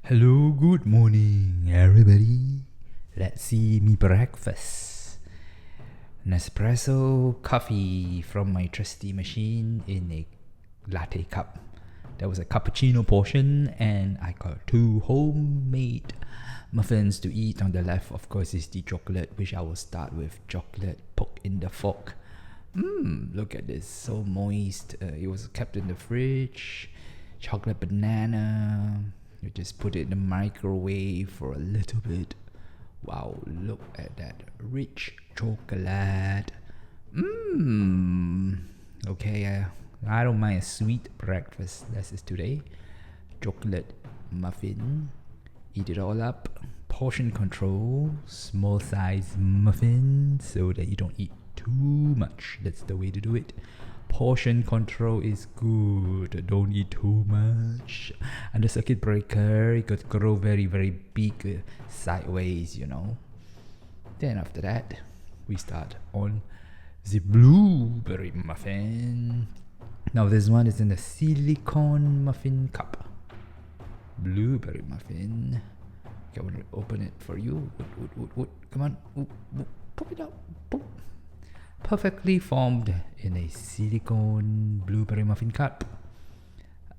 Hello, good morning, everybody. Let's see me breakfast. Nespresso coffee from my trusty machine in a latte cup. There was a cappuccino portion, and I got 2 homemade muffins to eat. On the left, of course, is the chocolate, which I will start with chocolate poked in the fork. Look at this, so moist. It was kept in the fridge. Chocolate banana. You just put it in the microwave for a little bit. Wow, look at that rich chocolate. Okay, I don't mind a sweet breakfast. This is today. Chocolate muffin. Eat it all up. Portion control. Small size muffin so that you don't eat too much. That's the way to do it. Portion control is good. Don't eat too much. And the circuit breaker, it could grow very, very big sideways, you know. Then after that, we start on the blueberry muffin. Now this one is in the silicone muffin cup. Blueberry muffin. Okay, I want to open it for you. Come on. Pop it out. Boop. Perfectly formed in a silicone blueberry muffin cup.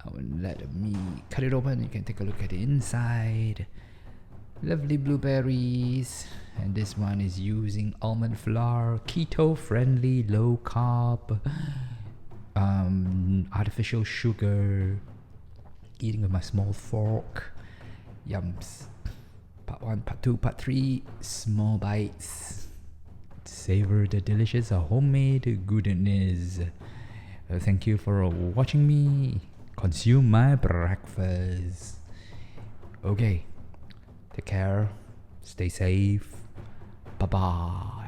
I will let me cut it open. You can take a look at the inside. Lovely blueberries. And this one is using almond flour, keto friendly, low carb, artificial sugar. Eating with my small fork. Yums. Part 1, part 2, part 3. Small bites. Savor the delicious homemade goodness. Thank you for watching me consume my breakfast. Okay, take care, stay safe, bye bye.